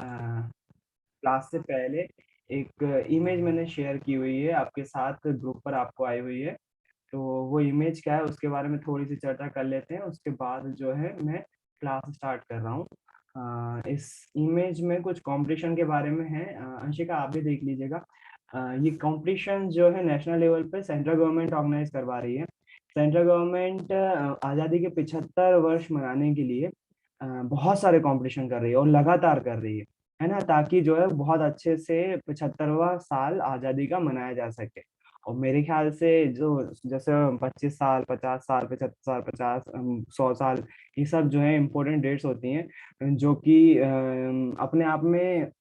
Class से पहले एक इमेज मैंने शेयर की हुई है आपके साथ, ग्रुप पर आपको आई हुई है। तो वो इमेज क्या है उसके बारे में थोड़ी सी चर्चा कर लेते हैं, उसके बाद जो है मैं क्लास स्टार्ट कर रहा हूँ। इस इमेज में कुछ कंपटीशन के बारे में है। अंशिका आप भी देख लीजिएगा। ये कंपटीशन जो है नेशनल लेवल पे सेंट्रल गवर्नमेंट ऑर्गेनाइज करवा रही है। सेंट्रल गवर्नमेंट आज़ादी के 75 वर्ष मनाने के लिए बहुत सारे कंपटीशन कर रही है और लगातार कर रही है ना, ताकि जो है बहुत अच्छे से 75वां साल आज़ादी का मनाया जा सके। और मेरे ख्याल से जो जैसे 25 साल, 50 साल, 75 साल, 50, 100 साल, ये सब जो है इम्पोर्टेंट डेट्स होती हैं जो कि अपने आप में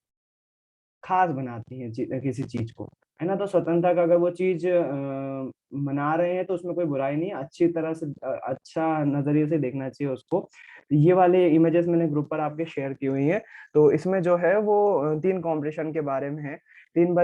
खास बनाती हैं किसी चीज को, है ना। तो स्वतंत्रता का अगर वो चीज मना रहे हैं तो उसमें कोई बुराई नहीं है, अच्छी तरह से अच्छा नजरिए से देखना चाहिए उसको। ये वाले इमेजेस मैंने ग्रुप पर आपके शेयर की हुई है। तो इसमें जो है वो 3 कंपटीशन के बारे में है। 3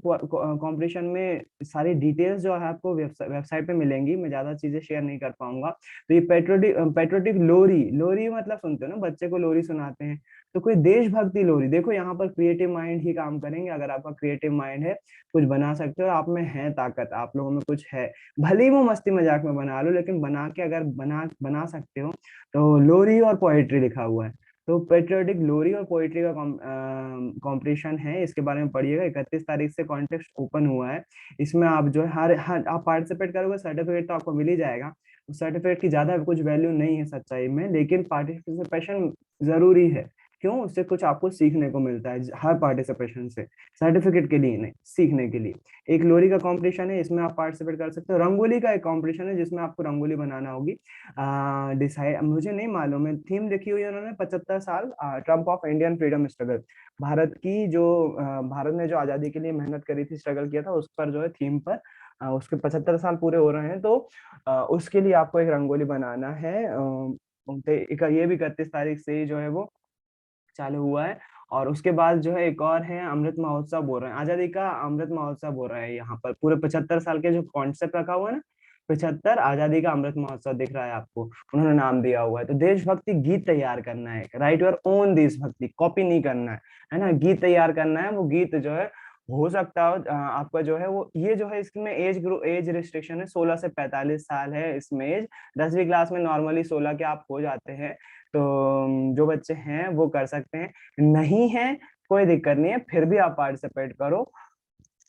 कंपटीशन में सारी डिटेल्स जो है आपको वेबसाइट पे मिलेंगी, मैं ज्यादा चीजें शेयर नहीं कर पाऊंगा। तो ये पेट्रोटिक लोरी, लोरी मतलब सुनते हो ना, बच्चे को लोरी सुनाते हैं। तो कोई देशभक्ति लोरी, देखो यहाँ पर क्रिएटिव माइंड ही काम करेंगे। अगर आपका क्रिएटिव माइंड है, कुछ बना सकते हो, आप में है ताकत, आप लोगों में कुछ है। भले ही वो मस्ती मजाक में बना लो, लेकिन बना के अगर बना सकते हो। तो लोरी और पोएट्री लिखा हुआ है। तो पेट्रियोटिक लोरी और पोएट्री का कंपटीशन है, इसके बारे में पढ़िएगा। 31 तारीख से कॉन्टेस्ट ओपन हुआ है। इसमें आप जो है हर हर आप पार्टिसिपेट करोगे, सर्टिफिकेट तो आपको मिल ही जाएगा। सर्टिफिकेट की ज्यादा कुछ वैल्यू नहीं है सच्चाई में, लेकिन पार्टिसिपेशन जरूरी है। क्यों? उससे कुछ आपको सीखने को मिलता है हर पार्टिसिपेशन से, सर्टिफिकेट के लिए नहीं, सीखने के लिए। एक लोरी का कंपटीशन है, इसमें आप पार्टिसिपेट कर सकते हो। रंगोली का एक कंपटीशन है जिसमें आपको रंगोली बनाना होगी। डिसाइड मुझे नहीं मालूम है, थीम लिखी हुई है उन्होंने 75 साल Trump of Indian freedom struggle. Bharat की जो भारत ने जो आजादी के लिए मेहनत करी थी, स्ट्रगल किया था, उस पर जो है थीम पर उसके 75 साल पूरे हो रहे हैं। तो उसके लिए आपको एक रंगोली बनाना है। ये भी 31 तारीख से ही जो है वो चालू हुआ है। और उसके बाद जो है एक और है, अमृत महोत्सव बोल रहे हैं, आजादी का अमृत महोत्सव बोल रहे हैं। यहाँ पर पूरे 75 साल के जो कॉन्सेप्ट रखा हुआ है ना, 75 आजादी का अमृत महोत्सव दिख रहा है आपको, उन्होंने नाम दिया हुआ है। तो देशभक्ति गीत तैयार करना है, राइट योर ओन देशभक्ति, कॉपी नहीं करना है ना, गीत तैयार करना है। वो गीत जो है हो सकता है आपका जो है वो, ये जो है इसमें एज रिस्ट्रिक्शन है, 16 से 45 साल है इसमें एज। 10वीं क्लास में नॉर्मली 16 के आप हो जाते हैं। तो जो बच्चे हैं वो कर सकते हैं, नहीं है कोई दिक्कत नहीं है, फिर भी आप पार्टिसिपेट करो।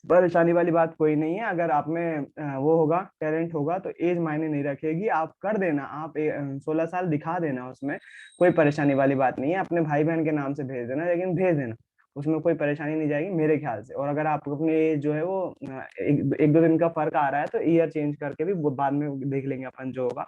परेशानी वाली बात कोई नहीं है। अगर आप में वो होगा, टैलेंट होगा, तो एज मायने नहीं रखेगी, आप कर देना। आप 16 साल दिखा देना, उसमें कोई परेशानी वाली बात नहीं है। अपने भाई बहन के नाम से भेज देना, लेकिन भेज देना, उसमें कोई परेशानी नहीं जाएगी मेरे ख्याल से। और अगर आपको अपने एज जो है वो एक दो दिन का फर्क आ रहा है, तो ईयर चेंज करके भी वो बाद में देख लेंगे अपन जो होगा।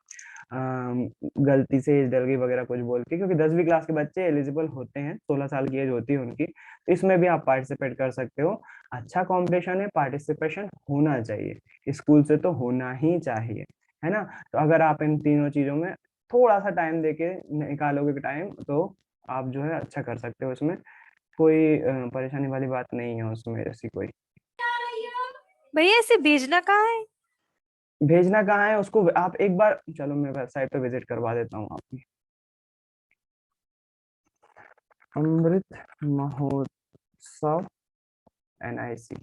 गलती से एज डल गई वगैरह कुछ बोल के, क्योंकि 10वीं क्लास के बच्चे एलिजिबल होते हैं, 16 साल की एज होती है उनकी। तो इसमें भी आप पार्टिसिपेट कर सकते हो। अच्छा कंपटीशन है, पार्टिसिपेशन होना चाहिए, स्कूल से तो होना ही चाहिए, है ना। तो अगर आप इन तीनों चीजों में थोड़ा सा टाइम देके निकालोगे टाइम, तो आप जो है अच्छा कर सकते हो। उसमें कोई परेशानी वाली बात नहीं है उसमें ऐसी कोई। भैया इसे भेजना कहाँ है? भेजना कहाँ है उसको, आप एक बार चलो मैं वेबसाइट पे विजिट करवा देता हूँ आपकी। अमृत महोत्सव NIC।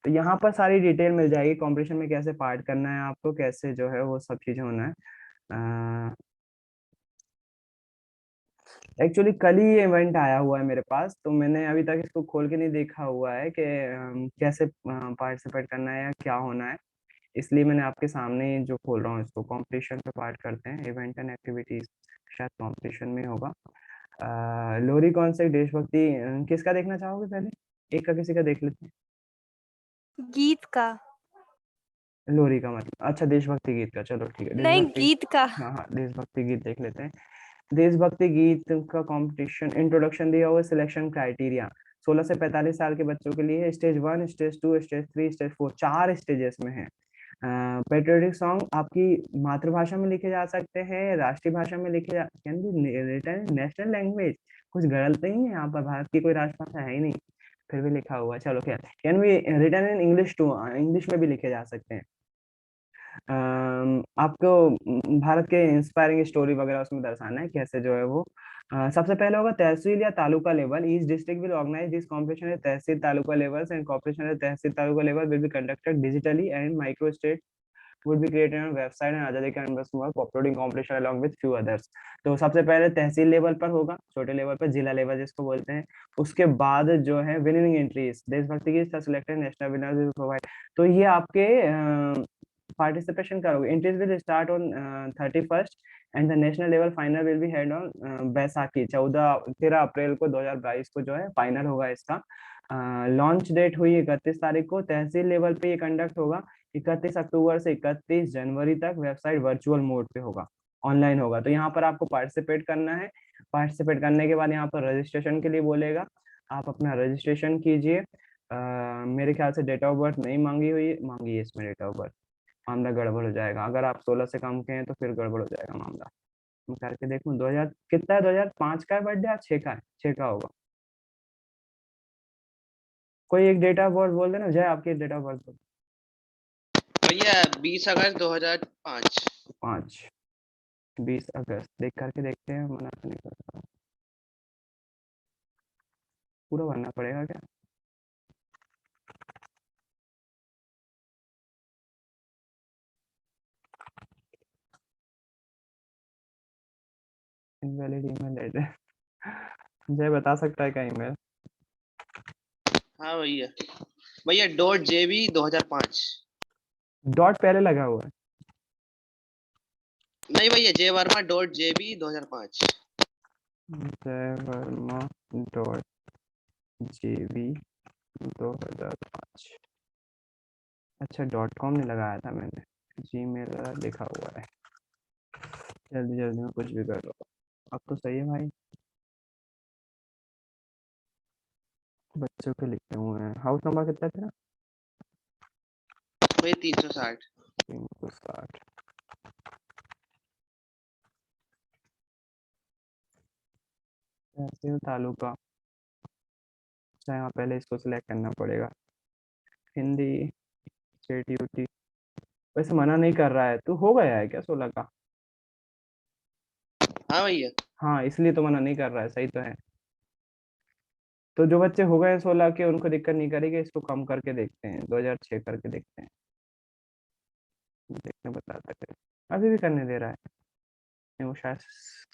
तो यहाँ पर सारी डिटेल मिल जाएगी, कंपटीशन में कैसे पार्ट करना है आपको, कैसे जो है वो सब चीजें होना है। एक्चुअली कल ही ये इवेंट आया हुआ है मेरे पास, तो मैंने अभी तक इसको खोल के नहीं देखा हुआ है कि कैसे पार्टिसिपेट करना है या क्या होना है। इसलिए मैंने आपके सामने ही जो खोल रहा हूँ इसको। कंपटीशन पे पार्ट करते हैं, इवेंट एंड एक्टिविटीज, शायद कंपटीशन में होगा। लोरी कौन से देशभक्ति किसका देखना चाहोगे पहले, एक का किसी का देख लेते हैं। गीत का। लोरी का मतलब, अच्छा देशभक्ति गीत का, चलो ठीक है नहीं, देशभक्ति। गीत का। हाँ हाँ, देशभक्ति गीत देख लेते हैं। देशभक्ति गीत का कंपटीशन, इंट्रोडक्शन दिया हुआ है, सिलेक्शन क्राइटेरिया 16 से 45 साल के बच्चों के लिए, stage 1, stage 2, stage 3, stage 4, 4 stages में है। पेट्रियोटिक सॉन्ग आपकी मातृभाषा में लिखे जा सकते हैं, राष्ट्रीय भाषा में लिखे जा, can be written national language. कुछ गलत नहीं है यहाँ पर, भारत की कोई राष्ट्रभाषा है ही नहीं, फिर भी लिखा हुआ है, चलो क्या। Can be written in English too, English में भी लिखे जा सकते हैं। आपको भारत के इंस्पायरिंग स्टोरी वगैरह उसमें दर्शाना है, कैसे जो है वो सबसे पहले होगा तहसील या taluka level. Each district will organise this competition at tehsil taluka levels and competition at tehsil taluka level will be conducted digitally and micro state would be created on website and Azadi Canvas work uploading competition along with few others। तो सबसे पहले तहसील level पर होगा, छोटे level पर जिला level जिसको बोलते हैं। उसके बाद जो है विनिंग एंट्रीज देशभक्ति की selected national winners will provide. तो ये आपके पार्टिसिपेशन करोगे। Entries will start on 31st and the national level final will be held on Baisakhi 13 अप्रैल को 2022 को जो है फाइनल होगा इसका। लॉन्च डेट हुई 31 तारीख को। तहसील लेवल पे ये कंडक्ट होगा 31 अक्टूबर से 31 जनवरी तक। वेबसाइट वर्चुअल मोड पे होगा, ऑनलाइन होगा। तो यहाँ पर आपको पार्टिसिपेट करना है। पार्टिसिपेट करने के बाद यहाँ पर रजिस्ट्रेशन के लिए बोलेगा, आप अपना रजिस्ट्रेशन कीजिए। मेरे ख्याल से डेट ऑफ बर्थ नहीं मांगी है इसमें डेट ऑफ बर्थ। मामला गड़बड़ हो जाएगा, अगर आप 16 से कम के हैं तो फिर गड़बड़ हो जाएगा मामला। मैं करके देखूं 2000 कितना है, 2005 का है बर्थडे या 6 का है? 6 का होगा। कोई एक डेट ऑफ बर्थ बोल देना, जय आपकी डेट ऑफ बर्थ। भैया 20 अगस्त 2005। 20 अगस्त देख करके देखते हैं, मना तो नहीं कर रहा। पूरा भरना पड़ेगा क्या? Invalid email address. जय बता सकता है क्या ईमेल? हाँ भैया, भैया .jb 2005। डॉट पहले लगा हुआ है। नहीं भैया, जय वर्मा .jb 2005। जय वर्मा डॉट जेबी 2005। अच्छा .com नहीं लगाया था मैंने, जीमेल लिखा हुआ है। जल्दी जल्दी में कुछ भी कर लो। अब तो सही है भाई, बच्चों के लिखे हुए हैं। हाउस नंबर कितना था? भैया 360। 360। तहसील तालुका। अच्छा यहाँ पहले इसको सिलेक्ट करना पड़ेगा। Hindi state UT. वैसे मना नहीं कर रहा है, तू हो गया है क्या 16 का? हाँ भैया। हाँ इसलिए तो मना नहीं कर रहा है, सही तो है। तो जो बच्चे हो गए 16 के उनको दिक्कत नहीं करेगी। इसको कम करके देखते हैं, 2006 करके देखते हैं, देखने बताता है। अभी भी करने दे रहा है। नहीं, वो शायद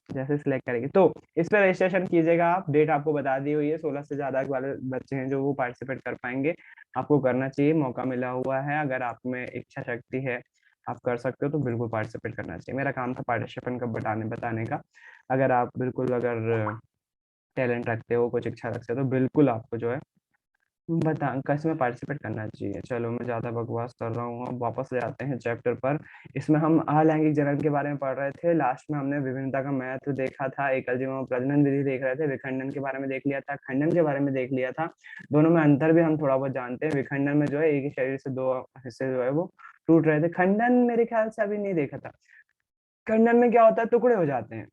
जैसे सिलेक्ट करेंगे तो इस पर रजिस्ट्रेशन कीजिएगा आप। डेट आपको बता दी हुई है, 16 से ज्यादा वाले बच्चे हैं जो वो पार्टिसिपेट कर पाएंगे। आपको करना चाहिए, मौका मिला हुआ है। अगर आप में इच्छा शक्ति है, आप कर सकते हो, तो बिल्कुल पार्टिसिपेट करना चाहिए। मेरा काम था पार्टिसिपेंट का बताने का। अगर आप बिल्कुल अगर टैलेंट रखते हो, कुछ इच्छा रखते हो, तो बिल्कुल आपको जो है बता कैसे में पार्टिसिपेट करना चाहिए। चलो मैं ज्यादा बकवास कर रहा हूँ, अब वापस ले आते हैं चैप्टर पर। इसमें हम अलैंगिक जनन के बारे में पढ़ रहे थे। लास्ट में हमने विभिन्नता का महत्व देखा था, एकल जीवों प्रजनन विधि देख रहे थे, विखंडन के बारे में देख लिया था, खंडन के बारे में देख लिया था। दोनों में अंतर भी हम थोड़ा बहुत जानते हैं। विखंडन में जो है एक ही शरीर से दो हिस्से जो है वो टूट रहे थे। खंडन मेरे ख्याल से अभी नहीं देखा था। खंडन में क्या होता है, टुकड़े हो जाते हैं।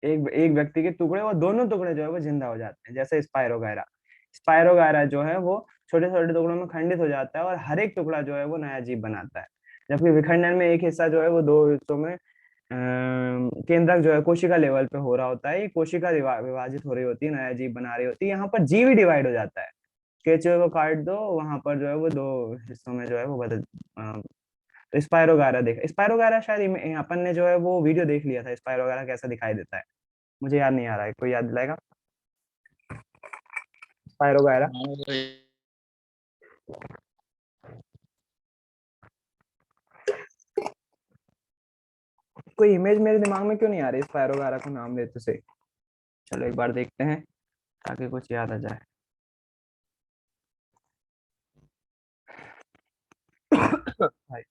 एक एक व्यक्ति के टुकड़े, वो दोनों टुकड़े जो है वो जिंदा हो जाते हैं, जैसे स्पायरोगायरा। स्पायरोगायरा जो है वो छोटे छोटे टुकड़ों में खंडित हो जाता है और हर एक टुकड़ा जो है वो नया जीव बनाता है। जबकि विखंडन में एक हिस्सा जो है वो दो हिस्सों में केंद्रक जो है कोशिका लेवल पे हो रहा होता है। ये कोशिका विभाजित हो रही होती है, नया जीव बना रही होती है। यहाँ पर जीव ही डिवाइड हो जाता है। केचुए को काट दो, वहां पर जो है वो दो हिस्सों में जो है वो बदल। तो स्पायरोगायरा देखा, स्पायरोगायरा शायद अपन ने जो है वो वीडियो देख लिया था, स्पायरोगायरा कैसा दिखाई देता है। मुझे याद नहीं आ रहा है, कोई याद दिलाएगा? स्पायरोगायरा। कोई इमेज मेरे दिमाग में क्यों नहीं आ रही स्पायरोगायरा को नाम लेते से? चलो एक बार देखते हैं ताकि कुछ याद आ जाए। भाई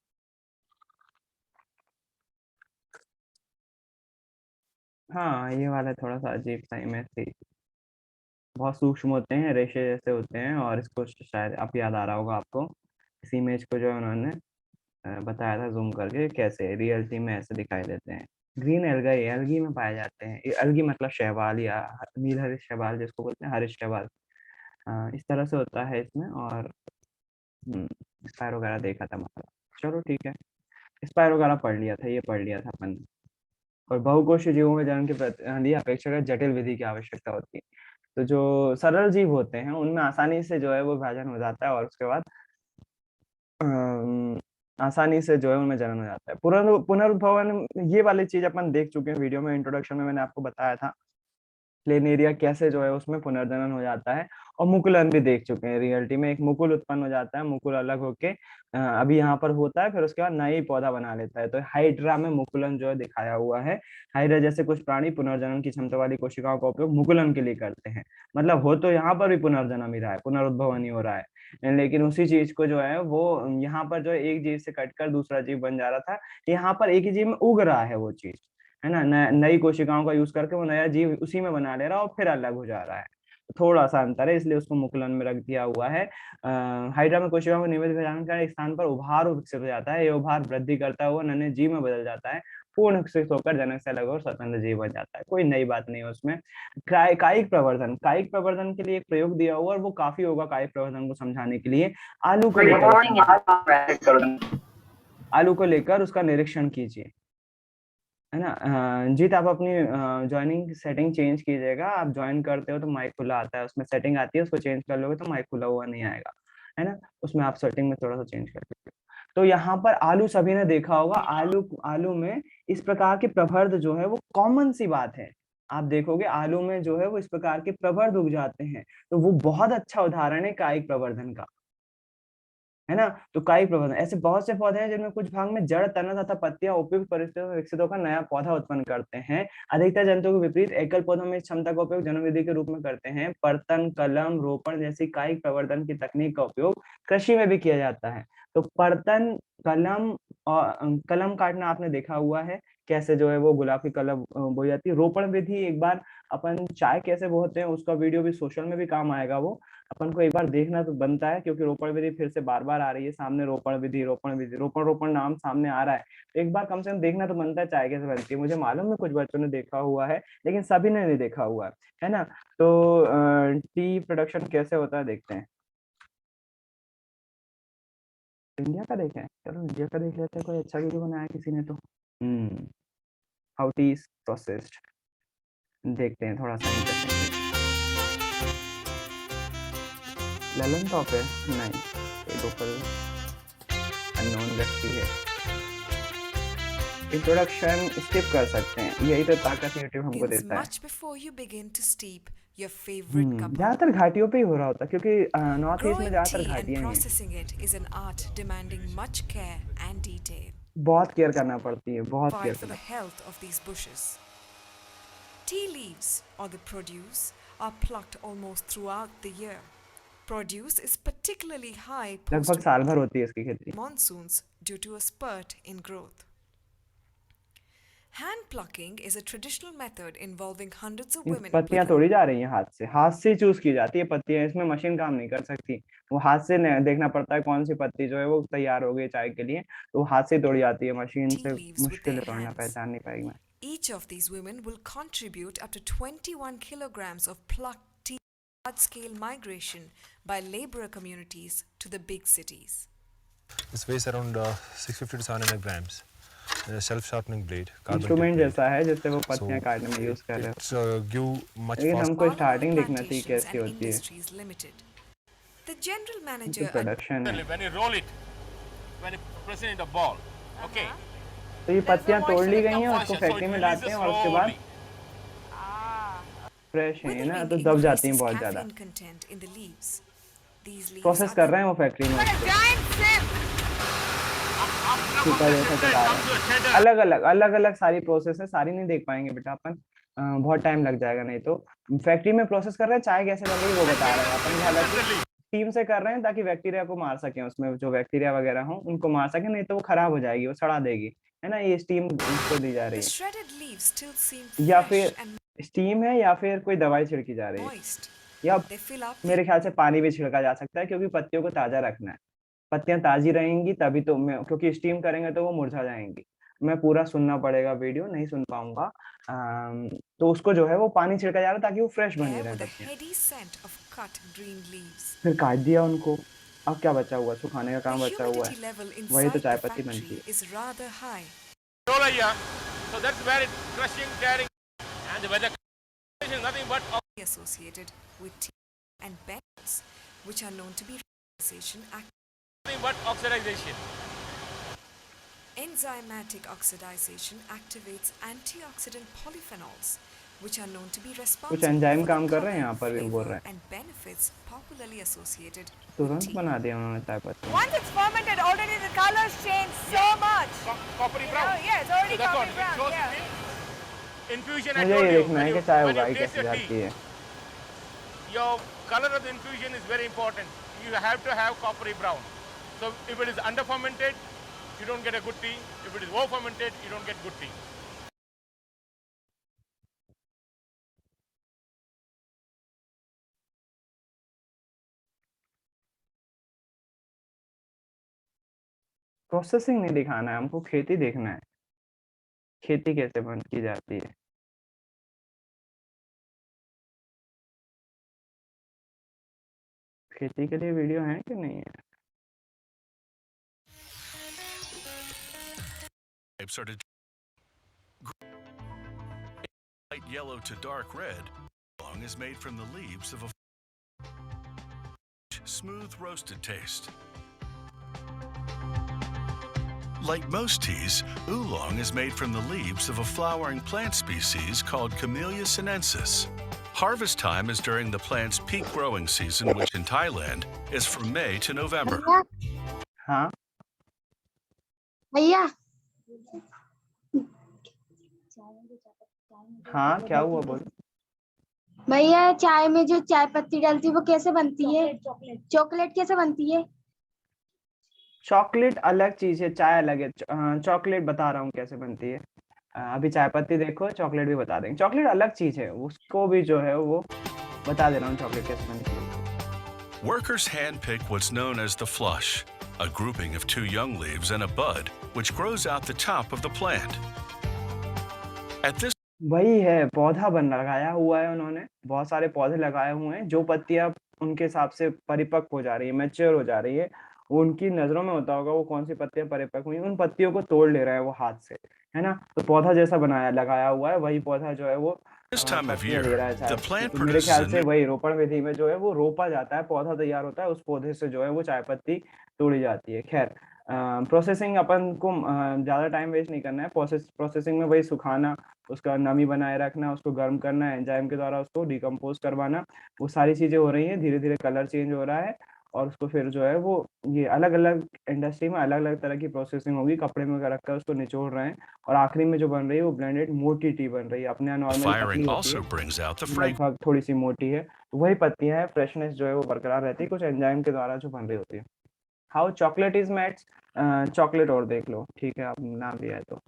हाँ, ये वाला थोड़ा सा अजीब सा इमेज थी। बहुत सूक्ष्म होते हैं, रेशे जैसे होते हैं, और इसको शायद अब याद आ रहा होगा आपको। इस इमेज को जो है उन्होंने बताया था जूम करके कैसे रियलिटी में ऐसे दिखाई देते हैं। ग्रीन एल्गाई एल्गी में पाए जाते हैं। एल्गी मतलब शैवाल या नील हरित शैवाल जिसको बोलते हैं, हरित शैवाल। इस तरह से होता है इसमें। और स्पायर वगैरह देखा था मतलब। चलो ठीक है, स्पायर वगैरह पढ़ लिया था, ये पढ़ लिया था अपन ने। और बहुकोषीय जीवों में जन्म के लिए अपेक्षाकृत जटिल विधि की आवश्यकता होती है। तो जो सरल जीव होते हैं उनमें आसानी से जो है वो विभाजन हो जाता है और उसके बाद अम, आसानी से जो है उनमें जन्म हो जाता है। पुनरुद्भवन ये वाली चीज अपन देख चुके हैं वीडियो में, इंट्रोडक्शन में मैंने आपको बताया था प्लेनेरिया कैसे जो है उसमें पुनर्जनन हो जाता है। और मुकुलन भी देख चुके हैं, रियलिटी में एक मुकुल उत्पन्न हो जाता है, मुकुल अलग होके अभी यहाँ पर होता है, फिर उसके बाद नया ही पौधा बना लेता है। तो हाइड्रा में मुकुलन जो है दिखाया हुआ है। हाइड्रा जैसे कुछ प्राणी पुनर्जनन की क्षमता वाली कोशिकाओं का उपयोग मुकुलन के लिए करते हैं। मतलब हो तो यहाँ पर भी पुनर्जन्म ही रहा है, पुनरुद्भवन ही हो रहा है, लेकिन उसी चीज को जो है वो यहाँ पर जो है एक जीव से कटकर दूसरा जीव बन जा रहा था, यहाँ पर एक ही जीव में उग रहा है वो चीज, है ना। नई कोशिकाओं का यूज करके वो नया जीव उसी में बना ले रहा है और फिर अलग हो जा रहा है। थोड़ा सा अंतर है, इसलिए उसको मुकुलन में रख दिया हुआ है। हाइड्रा में कोशिकाओं को नियमित विभाजन कर एक स्थान पर उभार विकसित हो जाता है। ये उभार वृद्धि करता हुआ नन्हे जीव में बदल जाता है, पूर्ण विकसित होकर जनक से अलग और स्वतंत्र जीव बन जाता है। कोई नई बात नहीं है उसमें। कायिक प्रवर्धन, कायिक प्रवर्धन के लिए एक प्रयोग दिया हुआ और वो काफी होगा कायिक प्रवर्धन को समझाने के लिए। आलू को लेकर आलू को लेकर उसका निरीक्षण कीजिए, है ना। जीत आप अपनी ज्वाइनिंग सेटिंग चेंज कीजिएगा। आप ज्वाइन करते हो तो माइक खुला आता है, उसमें सेटिंग आती है, उसको चेंज कर लोगे तो माइक खुला हुआ नहीं आएगा, है ना। उसमें आप सेटिंग में थोड़ा सा चेंज कर सकते हो। तो यहाँ पर आलू सभी ने देखा होगा, आलू आलू में इस प्रकार के प्रभर्ध जो है वो कॉमन सी बात है। आप देखोगे आलू में जो है वो इस प्रकार के प्रभर्ध उग जाते हैं, तो वो बहुत अच्छा उदाहरण है कायिक प्रवर्धन का, है ना। तो कायिक प्रवर्धन, ऐसे बहुत से पौधे हैं जिनमें कुछ भाग में जड़, तना तथा पत्तियां उपयुक्त परिस्थितियों में विकसित होकर नया पौधा उत्पन्न करते हैं। अधिकतर जंतुओं के विपरीत एकल पौधों में इस क्षमता का उपयोग जन्म विधि के रूप में करते हैं। पर्तन, कलम, रोपण जैसी कायिक प्रवर्धन की तकनीक का उपयोग कृषि में भी किया जाता है। तो पर्तन, कलम और कलम काटना आपने देखा हुआ है, कैसे जो है वो गुलाब की कलम बोई जाती है। रोपण विधि, एक बार अपन चाय कैसे बोते हैं उसका वीडियो भी सोशल में भी काम आएगा, वो अपन को एक बार देखना तो बनता है, क्योंकि रोपण विधि फिर से बार बार आ रही है सामने। रोपण विधि, रोपण विधि, रोपण रोपण नाम सामने आ रहा है, तो एक बार कम से कम देखना तो बनता है चाय कैसे बनती है। मुझे मालूम है कुछ बच्चों ने देखा हुआ है, लेकिन सभी ने नहीं देखा हुआ है ना। तो टी प्रोडक्शन कैसे होता है देखते हैं। इंडिया का देखें, चलो इंडिया का देख लेते हैं, कोई अच्छा वीडियो बनाया किसी ने तो। हाउ टी इज प्रोसेस्ड, देखते हैं थोड़ा सा इंटरेस्टिंग। ललन टॉप है नहीं, ये लोकल अननोन व्यक्ति है। इंट्रोडक्शन स्किप कर सकते हैं, यही तो ताकत यूट्यूब हमको देता है। ज्यादातर घाटियों पे ही हो रहा होता है, क्योंकि नॉर्थ ईस्ट में ज्यादातर घाटियां ही हैं। बहुत केयर करना पड़ती है, बहुत केयर करना। Tea leaves or the produce are plucked almost throughout the year. Produce is particularly high लगभग साल भर होती है इसकी खेती। monsoons due to a spurt in growth. Hand plucking is a traditional method involving hundreds of women. पत्तियां तोड़ी जा रही हैं हाथ से चूज की जाती है पत्तियां, इसमें मशीन काम नहीं कर सकती। वो हाथ से देखना पड़ता है कौन सी पत्ती जो है वो तैयार हो गई चाय के लिए, तो हाथ से तोड़ी जाती है, मशीन से मुश्किल है तोड़ना, पहचान नहीं पाएगी मैं। Each of these women will contribute up to 21 kilograms of plucked tea. Large-scale migration by laborer communities to the big cities. This weighs around 650 to 700 grams. Self-sharpening blade. Instrument जैसा है जिससे वो पत्तियां काटने में यूज कर रहे हैं। लेकिन हमको स्टार्टिंग दिखना चाहिए कैसी होती है। The general manager. प्रोडक्शन है। When you roll it, when you press it in the ball, okay. तो ये पत्तियां तोड़ ली गई हैं, उसको फैक्ट्री में लाते हैं और उसके बाद फ्रेश है ना, तो दब जाती हैं बहुत ज्यादा। प्रोसेस कर रहे हैं वो फैक्ट्री में, जैसा चला रहा है। अलग अलग सारी प्रोसेस है, सारी नहीं देख पाएंगे बेटा अपन, बहुत टाइम लग जाएगा। नहीं तो फैक्ट्री में प्रोसेस कर रहे हैं, चाय कैसे बन रही है वो बता रहे हैं अपन। हालांकि टीम से कर रहे हैं ताकि बैक्टीरिया को मार सकें, उसमें जो बैक्टीरिया वगैरह हो उनको मार सकें, नहीं तो वो खराब हो जाएगी, वो सड़ा देगी, है ना। ये स्टीम उसको दी जा रही है, या फिर स्टीम है या फिर कोई दवाई छिड़की जा रही है, या मेरे ख्याल से पानी भी छिड़का जा सकता है, क्योंकि पत्तियों को ताजा रखना है। पत्तियां ताजी रहेंगी तभी तो मैं, क्योंकि स्टीम करेंगे तो वो मुरझा जाएंगी। मैं पूरा सुनना पड़ेगा, वीडियो नहीं सुन पाऊंगा। तो उसको जो है वो पानी छिड़का जा रहा है ताकि वो फ्रेश बनी रहे पत्तियां। फिर काट दिया उनको, अब क्या बचा हुआ, सुखाने का काम बचा हुआ है, वही तो चाय पत्ती बनती है। So that's where it's crushing, tearing, and the weather condition is nothing but associated with tea and benefits, which are known to be nothing but oxidization. enzymatic oxidization activates antioxidant polyphenols, which are known to be responsible enzyme for काम the कर रहे हैं color, यहाँ पर, ये बोल flavor, रहे हैं। and benefits popularly associated with तुरंत tea. बना दिया उन्होंने चाय पत्ती। Once it's fermented, already the colors change so much. Coppery You brown. know, yeah, it's already So that's what coppery it brown. shows Yeah. the infusion. I मुझे told ये you, देखना when है you- कि चाय when you उगाई taste कैसे the जाती tea, है। your color of the infusion is very important. You have to have coppery brown. So if it is under fermented, you don't get a good tea. If it is over fermented, you don't get good tea. Processing नहीं दिखाना है हमको, खेती देखना है, खेती कैसे बंद की जाती है। खेती के लिए वीडियो है कि नहीं है? Are to light yellow to dark red. Oolong is made from the leaves of a smooth roasted taste. Like most teas, oolong is made from the leaves of a flowering plant species called Camellia sinensis. Harvest time is during the plant's peak growing season, which in Thailand is from May to November. हाँ भैया हाँ, क्या हुआ बोल। भैया चाय में जो चाय पत्ती डालती है वो कैसे बनती है? चॉकलेट कैसे बनती है? चॉकलेट अलग चीज है, चाय अलग है। चॉकलेट बता रहा हूँ कैसे बनती है। अभी चाय पत्ती देखो, चॉकलेट भी बता देंगे। चॉकलेट अलग चीज है, उसको भी जो है वो बता दे रहा हूँ चॉकलेट कैसे बनती है। Workers handpick what's known as the flush, a grouping of 2 young leaves and a bud, which grows out the top of the plant. At this वही है, पौधा लगाया हुआ है उन्होंने, बहुत सारे पौधे लगाए हुए हैं। जो पत्तियां उनके हिसाब से परिपक्व हो जा रही है, मैच्योर हो जा रही है, उनकी नजरों में होता होगा वो कौन सी पत्तियां परिपक्व हुई, उन पत्तियों को तोड़ ले रहे हैं वो हाथ से, है ना। तो पौधा जैसा लगाया हुआ है, वही पौधा जो है वो time of पत्तियां दे year, रहा है। the plant तो मेरे ख्याल produces से a new वही रोपण विधि में जो है वो रोपा जाता है, पौधा तैयार होता है, उस पौधे से जो है वो चाय पत्ती तोड़ी जाती है। खैर, प्रोसेसिंग अपन को ज्यादा टाइम वेस्ट नहीं करना है। प्रोसेसिंग में वही सुखाना, उसका नमी बनाए रखना, उसको गर्म करना, एंजाइम के द्वारा उसको डिकम्पोज करवाना, वो सारी चीजें हो रही हैं। धीरे धीरे कलर चेंज हो रहा है और उसको फिर जो है वो ये अलग अलग इंडस्ट्री में अलग अलग तरह की प्रोसेसिंग होगी। कपड़े में रखकर उसको निचोड़ रहे हैं और आखिरी में जो बन रही है वो ब्लेंडेड मोटी टी बन रही है। अपने यहाँ नॉर्मल पतली firing होती है, also brings out the fragrance. लगभग थोड़ी सी मोटी है। तो वही पत्तियां है, फ्रेशनेस जो है वो बरकरार रहती है, कुछ एंजाइम के द्वारा जो बन रही होती है। How chocolate is made, chocolate और देख लो, ठीक है, आप नाम लिया है तो।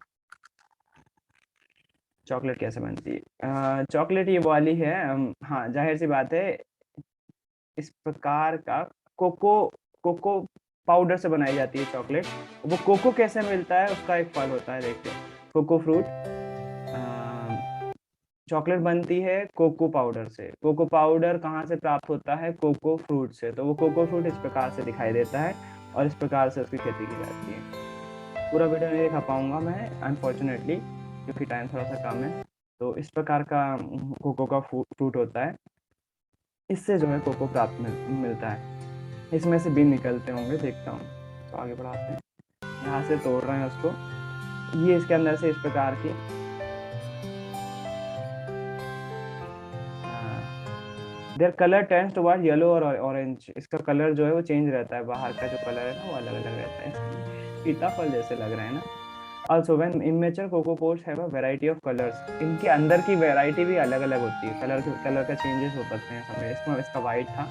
चॉकलेट कैसे बनती है? चॉकलेट ये वाली है, हाँ जाहिर सी बात है, इस प्रकार का कोको पाउडर से बनाई जाती है चॉकलेट। वो कोको कैसे मिलता है, उसका एक फल होता है, देखते हैं, कोको फ्रूट। चॉकलेट बनती है कोको पाउडर से। कोको पाउडर कहाँ से प्राप्त होता है? कोको फ्रूट से। तो वो कोको फ्रूट इस प्रकार से दिखाई देता है और इस प्रकार से उसकी खेती की जाती है। पूरा वीडियो नहीं दिखा पाऊंगा मैं अनफॉर्चुनेटली, क्योंकि टाइम थोड़ा सा कम है। तो इस प्रकार का कोको का फ्रूट होता है, इससे जो है कोको प्राप्त मिलता है। इसमें से बीन निकलते होंगे, देखता हूँ। तो आगे बढ़ाते हैं, यहाँ से तोड़ रहे हैं उसको, ये इसके अंदर से इस प्रकार की their colour tends toward yellow और ऑरेंज। इसका कलर जो है वो चेंज रहता है, बाहर का जो कलर है ना वो अलग अलग रहता है। सीताफल जैसे लग रहा है ना। Also when immature cocoa pods have a variety of colors, इनके अंदर की वैरायटी भी अलग अलग होती है, कलर का चेंजेस हो सकते हैं समय। इसका वाइट था,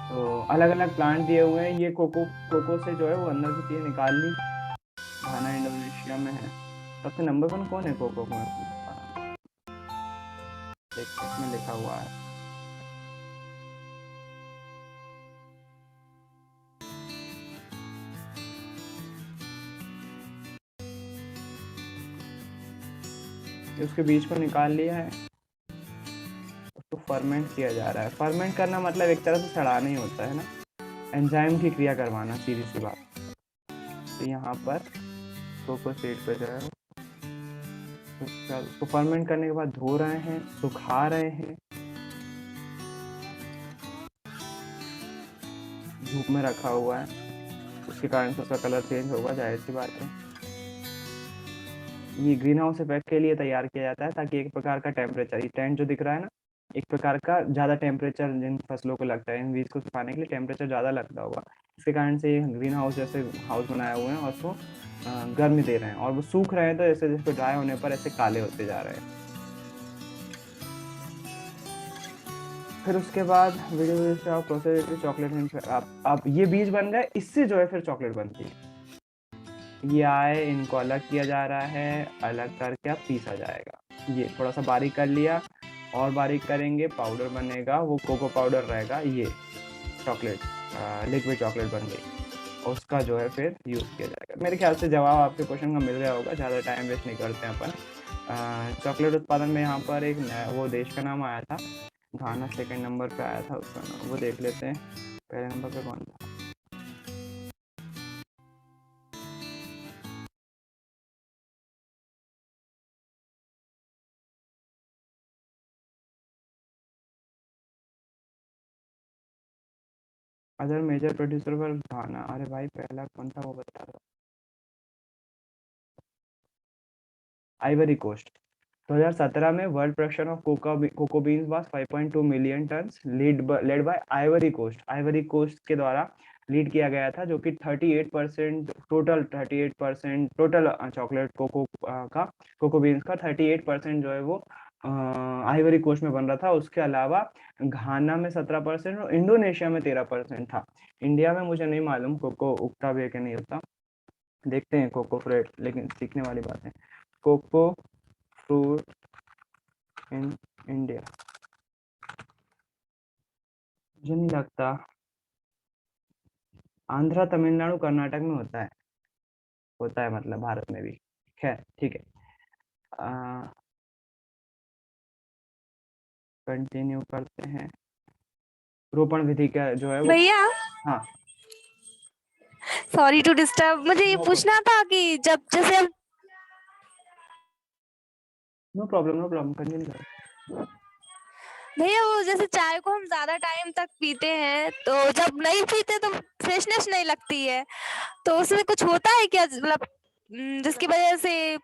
तो अलग अलग प्लांट दिए हुए हैं। ये कोको से जो है वो अंदर की चीज निकाल ली। घाना इंडोनेशिया में है। सबसे नंबर 1 कौन है कोको में? देखते हैं, इसमें लिखा हुआ है। उसके बीज को निकाल लिया है, उसको फर्मेंट किया जा रहा है। फर्मेंट करना मतलब एक तरह से सड़ाना ही होता है ना, एंजाइम की क्रिया करवाना, सीधी सी बात। तो यहाँ पर कोको सीड पे जो है उसको फर्मेंट करने के बाद धो रहे हैं, सुखा रहे हैं, धूप में रखा हुआ है, उसके कारण से उसका कलर चेंज होगा, जाहिर सी बात है। ये ग्रीन हाउस इफेक्ट के लिए तैयार किया जाता है ताकि एक प्रकार का टेम्परेचर, ये टेंट जो दिख रहा है ना, एक प्रकार का ज़्यादा टेम्परेचर जिन फसलों को लगता है, इन बीज को सुखाने के लिए टेम्परेचर ज़्यादा लगता होगा, इसके कारण से ये ग्रीन हाउस जैसे हाउस बनाए हुए हैं और उसको गर्मी दे रहे हैं, और वो सूख रहे हैं तो जैसे जैसे ड्राई होने पर ऐसे काले होते जा रहे हैं। फिर उसके बाद वीडियो प्रोसेस चॉकलेट, आप ये बीज बन गए, इससे जो है फिर चॉकलेट बनती है। ये आए, इनको अलग किया जा रहा है, अलग करके अब पीसा जाएगा। ये थोड़ा सा बारीक कर लिया, और बारीक करेंगे, पाउडर बनेगा, वो कोको पाउडर रहेगा, ये चॉकलेट, लिक्विड चॉकलेट बन गई, और उसका जो है फिर यूज़ किया जाएगा। मेरे ख्याल से जवाब आपके क्वेश्चन का मिल गया होगा, ज़्यादा टाइम वेस्ट नहीं करते हैं अपन। चॉकलेट उत्पादन में यहाँ पर एक वो देश का नाम आया था, घाना सेकंड नंबर पे आया था, उसका नाम वो देख लेते हैं, पहले नंबर पे कौन था। अदर मेजर प्रोड्यूसर फॉर घाना, अरे भाई पहला कौन था वो बता दो। आइवरी कोस्ट, 2017 में world production of cocoa beans was 5.2 million tons, led by Ivory Coast. Ivory Coast के द्वारा लीड किया गया था, जो कि 38% टोटल चॉकलेट कोको बीन्स का 38% जो है वो आइवरी कोस्ट में बन रहा था। उसके अलावा घाना में 17% और इंडोनेशिया में 13% था। इंडिया में मुझे नहीं मालूम कोको उगता भी है कि नहीं उगता, देखते हैं कोको फ्रूट, लेकिन सीखने वाली बात है। कोको फ्रूट इन इंडिया, मुझे नहीं लगता, आंध्रा तमिलनाडु कर्नाटक में होता है मतलब भारत में भी। खैर ठीक है, कंटिन्यू करते हैं। रोपण विधि का जो है वो, भैया हाँ सॉरी टू डिस्टर्ब, मुझे ये No पूछना था कि जब जैसे हम नो प्रॉब्लम, कंटिन्यू करो। भैया वो जैसे चाय को हम ज्यादा टाइम तक पीते हैं, तो जब नहीं पीते तो फ्रेशनेस नहीं लगती है, तो उसमें कुछ होता है क्या, मतलब जिसकी वजह से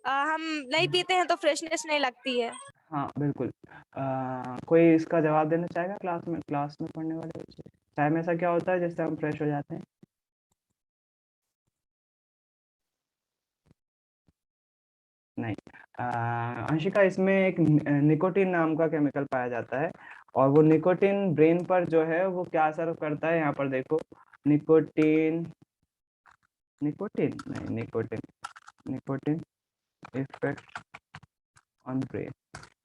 हम नहीं पीते हैं तो फ्रेशनेस नहीं लगती है? हाँ बिल्कुल, कोई इसका जवाब देना चाहेगा क्लास में पढ़ने वाले बच्चे? चाय में ऐसा क्या होता है जिससे हम फ्रेश हो जाते हैं? नहीं, अंशिका, इसमें एक निकोटीन नाम का केमिकल पाया जाता है, और वो निकोटीन ब्रेन पर जो है वो क्या असर करता है, यहाँ पर देखो, निकोटीन इफेक्ट ऑन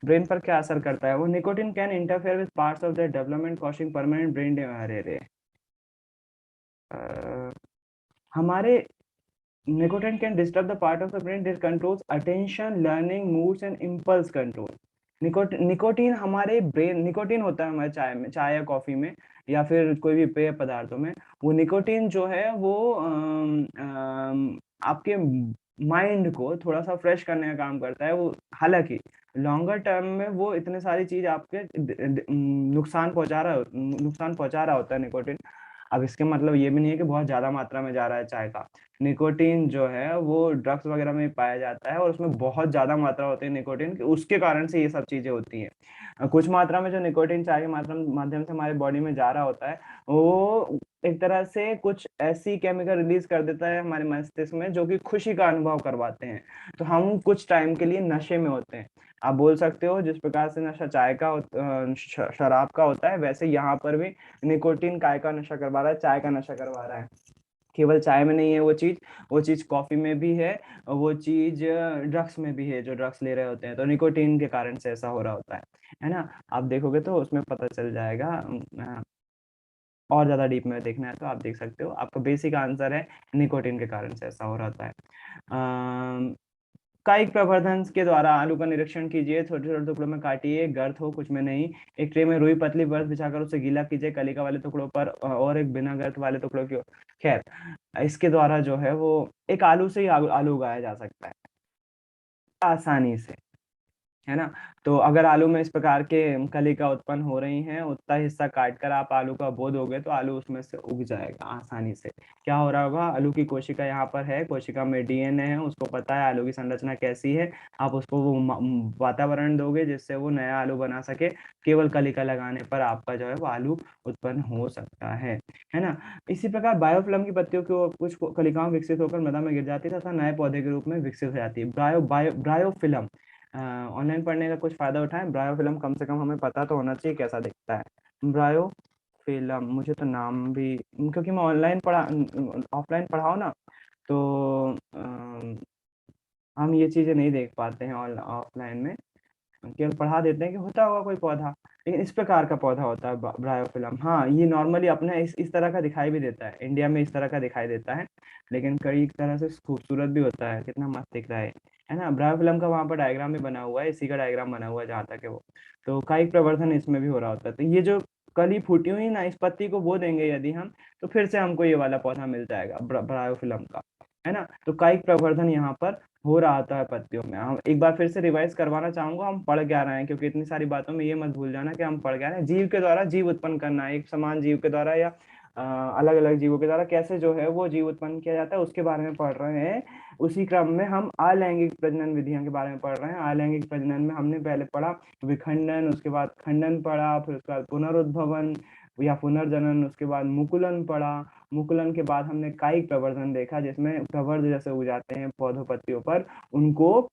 ब्रेन पर क्या असर करता है वो। Nicotine can interfere with parts of the development causing permanent brain damage. हमारे nicotine can disturb the part of the brain that controls attention, learning, moods and impulse control. Nicotine हमारे brain, nicotine होता है हमारे चाय में, चाय या coffee में या फिर कोई भी पेय पदार्थों में, वो निकोटीन जो है वो आपके माइंड को थोड़ा सा फ्रेश करने का काम करता है वो। हालांकि लॉन्गर टर्म में वो इतने सारी चीज आपके नुकसान पहुंचा रहा होता है निकोटीन। अब इसके मतलब ये भी नहीं है कि बहुत ज्यादा मात्रा में जा रहा है चाय का। निकोटीन जो है वो ड्रग्स वगैरह में पाया जाता है और उसमें बहुत ज्यादा मात्रा होती है निकोटीन की, उसके कारण से ये सब चीजें होती हैं। कुछ मात्रा में जो निकोटीन चाय के माध्यम से हमारे बॉडी में जा रहा होता है, वो एक तरह से कुछ ऐसी केमिकल रिलीज कर देता है हमारे मस्तिष्क में जो कि खुशी का अनुभव करवाते हैं, तो हम कुछ टाइम के लिए नशे में होते हैं। आप बोल सकते हो जिस प्रकार से नशा चाय का शराब का होता है, वैसे यहाँ पर भी निकोटीन काय का नशा करवा रहा है, चाय का नशा करवा रहा है। केवल चाय में नहीं है वो चीज कॉफी में भी है, वो चीज ड्रग्स में भी है, जो ड्रग्स ले रहे होते हैं, तो निकोटीन के कारण से ऐसा हो रहा होता है ना। आप देखोगे तो उसमें पता चल जाएगा। और ज्यादा डीप में देखना है तो आप देख सकते हो, आपका बेसिक आंसर है निकोटीन के कारण से ऐसा हो रहा होता है। कायिक प्रवर्धन के द्वारा आलू का निरीक्षण कीजिए, छोटे छोटे टुकड़ों में काटिए, गर्त हो कुछ में नहीं, एक ट्रे में रुई पतली बर्फ बिछाकर उसे गीला कीजिए कलिका वाले टुकड़ों पर और एक बिना गर्त वाले टुकड़ों की। खैर, इसके द्वारा जो है वो एक आलू से ही आलू उगाया जा सकता है। आसानी से, है ना। तो अगर आलू में इस प्रकार के कलिका उत्पन्न हो रही हैं, उतना हिस्सा काट कर आप आलू का बो दोगे तो आलू उसमें से उग जाएगा आसानी से। क्या हो रहा होगा, आलू की कोशिका यहाँ पर है, कोशिका में डीएनए है, उसको पता है आलू की संरचना कैसी है, आप उसको वो वातावरण दोगे जिससे वो नया आलू बना सके। केवल कलिका लगाने पर आपका जो है वो आलू उत्पन्न हो सकता है ना। इसी प्रकार बायोफिल्म की पत्तियों की कुछ कलिकाओं विकसित होकर मृदा में गिर जाती है तथा नए पौधे के रूप में विकसित हो जाती है। ब्रायोफिल्म, ऑनलाइन पढ़ने का कुछ फायदा उठाएं। ब्रायोफिल्म कम से कम हमें पता तो होना चाहिए कैसा दिखता है। ब्रायोफिल्म, मुझे तो नाम भी, क्योंकि मैं ऑनलाइन पढ़ा, ऑफलाइन पढ़ाओ ना, तो हम ये चीजें नहीं देख पाते हैं ऑफलाइन में, केवल पढ़ा देते हैं कि होता होगा कोई पौधा, लेकिन इस प्रकार का पौधा होता है ब्रायोफिल्म। हाँ, ये नॉर्मली अपने इस तरह का दिखाई भी देता है, इंडिया में इस तरह का दिखाई देता है, लेकिन कई तरह से खूबसूरत भी होता है। कितना मस्त दिख रहा है ना। ब्रायोफिल्म का वहाँ पर डायग्राम भी बना हुआ है, इसी का डायग्राम बना हुआ है जहाँ तक है वो। तो कायिक प्रवर्धन इसमें भी हो रहा होता है। तो ये जो कली फूटी हुई ना, इस पत्ती को बो देंगे यदि हम, तो फिर से हमको ये वाला पौधा मिल जाएगा ब्रायोफिल्म का, है ना। तो कायिक प्रवर्धन यहाँ पर हो रहा होता है पत्तियों में। हम एक बार फिर से रिवाइज करवाना चाहूंगा, हम पढ़ क्या रहे हैं, क्योंकि इतनी सारी बातों में ये मत भूल जाना कि हम पढ़ क्या रहे हैं। जीव के द्वारा जीव उत्पन्न करना है, एक समान जीव के द्वारा या अलग अलग जीवों के द्वारा कैसे जो है वो जीव उत्पन्न किया जाता है, उसके बारे में पढ़ रहे हैं। उसी क्रम में हम अलैंगिक प्रजनन विधियों के बारे में पढ़ रहे हैं। अलैंगिक प्रजनन में हमने पहले पढ़ा विखंडन, उसके बाद खंडन पढ़ा, फिर उसके बाद पुनरुद्भवन या पुनर्जनन, उसके बाद मुकुलन पढ़ा। मुकुलन के बाद हमने कायिक प्रवर्धन देखा, जिसमें प्रवर्ध जैसे उग जाते हैं पौधों पत्तियों पर, उनको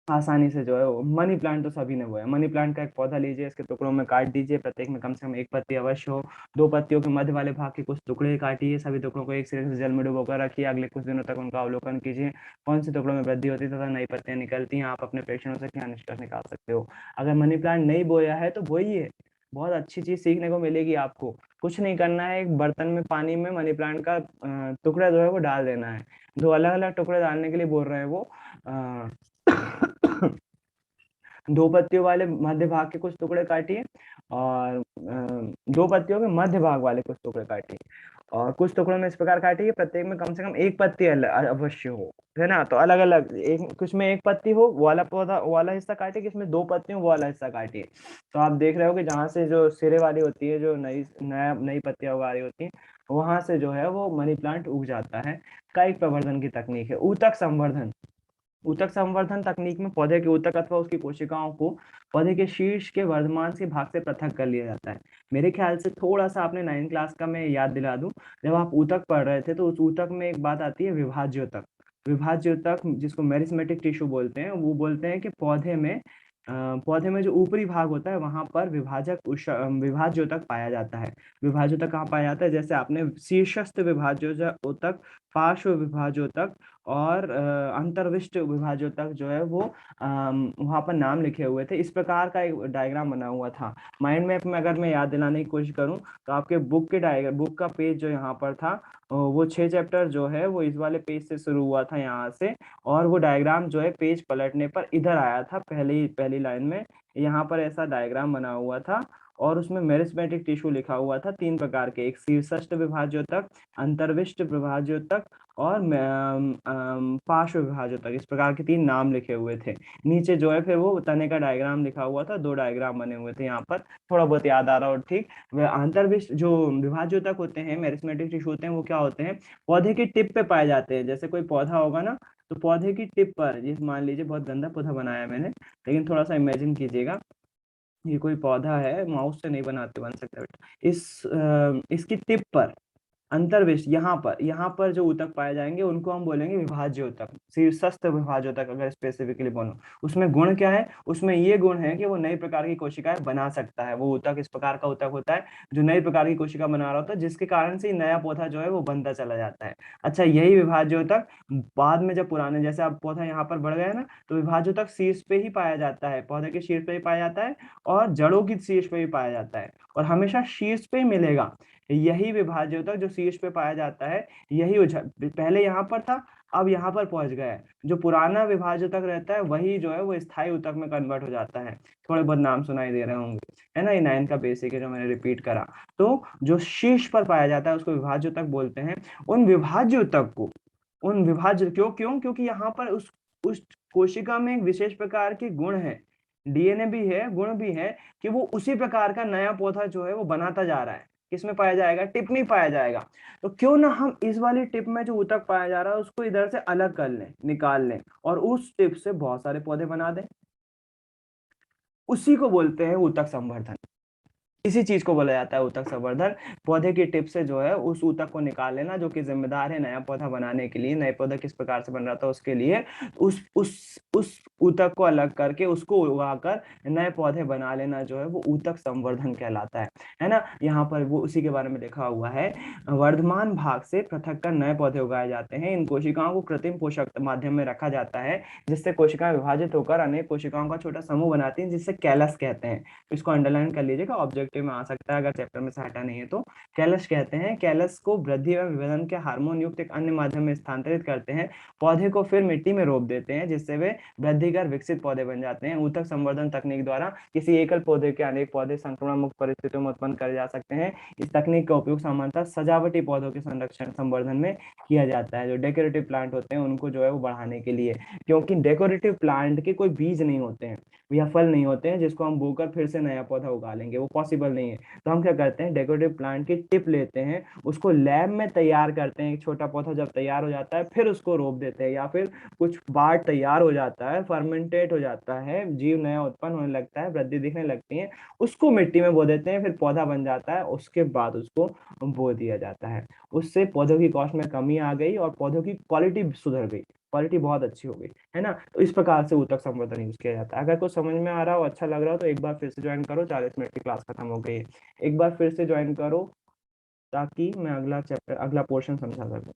आसानी से जो है वो, मनी प्लांट तो सभी ने बोया। मनी प्लांट का एक पौधा लीजिए, इसके टुकड़ों में काट दीजिए, प्रत्येक में कम से कम एक पत्ती अवश्य हो। दो पत्तियों के मध्य वाले भाग के कुछ टुकड़े काटिए, सभी टुकड़ों को एक सिरे से जल में डुबोकर रखिए, अगले कुछ दिनों तक उनका अवलोकन कीजिए, कौन से टुकड़ों में वृद्धि होती है तथा नई पत्तियां निकलती हैं। आप अपने प्रेक्षणों से क्या निष्कर्ष निकाल सकते हो। अगर मनी प्लांट नहीं बोया है तो बोइए, बहुत अच्छी चीज सीखने को मिलेगी आपको। कुछ नहीं करना है, एक बर्तन में पानी में मनी प्लांट का टुकड़ा जो है वो डाल देना है। दो अलग अलग टुकड़े डालने के लिए बोल रहे हैं वो। दो पत्तियों वाले मध्य भाग के कुछ टुकड़े काटिए, और दो पत्तियों के मध्य भाग वाले कुछ टुकड़े काटिए, और कुछ टुकड़ों में इस प्रकार काटिए प्रत्येक में कम से कम एक पत्ती अवश्य हो, है ना। तो अलग अलग, एक कुछ में एक पत्ती हो वो वाला पौधा, वो वाला हिस्सा काटिए, किसमें दो पत्ती हो वो वाला हिस्सा काटिए। तो आप देख रहे हो कि जहाँ से जो सिरे वाली होती है, जो नई पत्तियां उगा रही होती हैं, वहां से जो है वो मनी प्लांट उग जाता है। कायिक प्रवर्धन की तकनीक है ऊतक संवर्धन। ऊतक संवर्धन तकनीक में पौधे के ऊतक अथवा उसकी कोशिकाओं को पौधे के शीर्ष के वर्धमान से भाग से पृथक कर लिया जाता है। मेरे ख्याल से थोड़ा सा आपने 9th क्लास का मैं याद दिला दूं, जब आप ऊतक पढ़ रहे थे तो उस ऊतक में एक बात आती है विभाज्य ऊतक। विभाज्य ऊतक, जिसको मेरिस्मेटिक टिश्यू बोलते हैं, वो बोलते हैं कि पौधे में जो ऊपरी भाग होता है वहां पर विभाज्य ऊतक पाया जाता है। विभाज्य ऊतक कहाँ पाया जाता है, जैसे आपने शीर्षस्थ विभाज्य ऊतक, पार्श्व विभाज्योतक और अंतर्विष्ट विभाज्योतक जो है वो वहां पर नाम लिखे हुए थे। इस प्रकार का एक डायग्राम बना हुआ था। माइंड मैप में अगर मैं याद दिलाने की कोशिश करूं तो आपके बुक का पेज जो यहाँ पर था, वो 6 चैप्टर जो है वो इस वाले पेज से शुरू हुआ था यहाँ से, और वो डायग्राम जो है पेज पलटने पर इधर आया था, पहली लाइन में यहाँ पर ऐसा डायग्राम बना हुआ था, और उसमें मेरिस्मेटिक टिश्यू लिखा हुआ था 3 प्रकार के, एक शीर्षस्थ विभाज्योतक, अंतर्विष्ट विभाज्योतक और पार्श्व विभाज्योतक। इस प्रकार के 3 नाम लिखे हुए थे। नीचे जो है फिर वो तने का डायग्राम लिखा हुआ था, 2 डायग्राम बने हुए थे यहाँ पर, थोड़ा बहुत याद आ रहा और ठीक। वह अंतर्विष्ट जो विभाज्योतक होते हैं, मेरिस्मेटिक टिश्यू होते हैं, वो क्या होते हैं, पौधे की टिप पे पाए जाते हैं। जैसे कोई पौधा होगा ना, तो पौधे की टिप पर, ये मान लीजिए बहुत गंदा पौधा बनाया मैंने, लेकिन थोड़ा सा इमेजिन कीजिएगा, ये कोई पौधा है, माउस से नहीं बन सकता बेटा। इसकी टिप पर अंतर्विष्ट, यहाँ पर जो ऊतक पाए जाएंगे उनको हम बोलेंगे विभाज्य ऊतक, शीर्षस्थ विभाज्य ऊतक अगर स्पेसिफिकली बोलो। उसमें गुण क्या है, उसमें ये गुण है कि वो नई प्रकार की कोशिकाएं बना सकता है। वो ऊतक इस प्रकार का ऊतक होता है जो नई प्रकार की कोशिका बना रहा होता है, जिसके कारण से नया पौधा जो है वो बनता चला जाता है। अच्छा, यही विभाज्य ऊतक बाद में जब पुराने, जैसे अब पौधा यहाँ पर बढ़ गया ना, तो विभाज्य ऊतक शीर्ष पे ही पाया जाता है, पौधे के शीर्ष पे ही पाया जाता है, और जड़ों की शीर्ष पे भी पाया जाता है, और हमेशा शीर्ष पे ही मिलेगा। यही विभाज्य ऊतक जो शीर्ष पे पाया जाता है, यही पहले यहाँ पर था, अब यहाँ पर पहुंच गया है। जो पुराना विभाज्य ऊतक रहता है वही जो है वो स्थायी ऊतक में कन्वर्ट हो जाता है। थोड़े बहुत नाम सुनाई दे रहे होंगे, है ना, ये 9th का बेसिक है जो मैंने रिपीट करा। तो जो शीर्ष पर पाया जाता है उसको विभाज्य ऊतक बोलते हैं। उन विभाज्य ऊतक को, क्योंकि यहाँ पर उस कोशिका में एक विशेष प्रकार के गुण है, डीएनए भी है, गुण भी है कि वो उसी प्रकार का नया पौधा जो है वो बनाता जा रहा है। किसमें पाया जाएगा? टिप में पाया जाएगा। तो क्यों ना हम इस वाली टिप में जो ऊतक पाया जा रहा है उसको इधर से अलग कर लें, निकाल लें और उस टिप से बहुत सारे पौधे बना दें। उसी को बोलते हैं ऊतक संवर्धन। इसी चीज को बोला जाता है ऊतक संवर्धन। पौधे की टिप से जो है उस ऊतक को निकाल लेना जो कि जिम्मेदार है नया पौधा बनाने के लिए। नए पौधा किस प्रकार से बन रहा था उसके लिए उस ऊतक को अलग करके उसको उगाकर नए पौधे बना लेना जो है वो ऊतक संवर्धन कहलाता है ना। यहाँ पर वो उसी के बारे में लिखा हुआ है। वर्धमान भाग से पृथक कर नए पौधे उगाए जाते हैं। इन कोशिकाओं को कृत्रिम पोषक माध्यम में रखा जाता है जिससे कोशिकाएं विभाजित होकर अनेक कोशिकाओं का छोटा समूह बनाती हैं जिससे कैलस कहते हैं। इसको अंडरलाइन कर लीजिएगा, ऑब्जेक्टिव में आ सकता है अगर चैप्टर में से हटा नहीं है तो। कैलस कहते हैं। कैलस को वृद्धि एवं विभेदन के हार्मोन युक्त एक अन्य माध्यम में स्थानांतरित करते हैं। पौधे को फिर मिट्टी में रोप देते हैं जिससे वे वृद्धि कर विकसित पौधे बन जाते हैं। ऊतक संवर्धन तकनीक द्वारा किसी एकल पौधे के अनेक पौधे संक्रमण मुक्त परिस्थितियों में उत्पन्न करे जा सकते हैं। इस तकनीक का उपयोग सामान्यतः सजावटी पौधों के संरक्षण संवर्धन में किया जाता है। जो डेकोरेटिव प्लांट होते हैं उनको जो है वो बढ़ाने के लिए, क्योंकि डेकोरेटिव प्लांट के कोई बीज नहीं होते हैं या फल नहीं होते हैं जिसको हम बोकर फिर से नया पौधा उगा लेंगे, वो पॉसिबल नहीं है। तो हम क्या करते हैं, डेकोरेटिव प्लांट की टिप लेते हैं, उसको लैब में तैयार करते हैं। एक छोटा पौधा जब तैयार हो जाता है फिर उसको रोप देते हैं, या फिर कुछ पार्ट तैयार हो जाता है, फर्मेंटेट हो जाता है, जीव नया उत्पन्न होने लगता है, वृद्धि दिखने लगती है, उसको मिट्टी में बो देते हैं, फिर पौधा बन जाता है, उसके बाद उसको बो दिया जाता है। उससे पौधों की कॉस्ट में कमी आ गई और पौधों की क्वालिटी सुधर गई, क्वालिटी बहुत अच्छी हो गई, है ना। तो इस प्रकार से ऊतक संवर्धन यूज किया जाता है। अगर कुछ समझ में आ रहा हो, अच्छा लग रहा हो तो एक बार फिर से ज्वाइन करो। 40 मिनट की क्लास खत्म हो गई है, एक बार फिर से ज्वाइन करो ताकि मैं अगला चैप्टर, अगला पोर्शन समझा सकूं।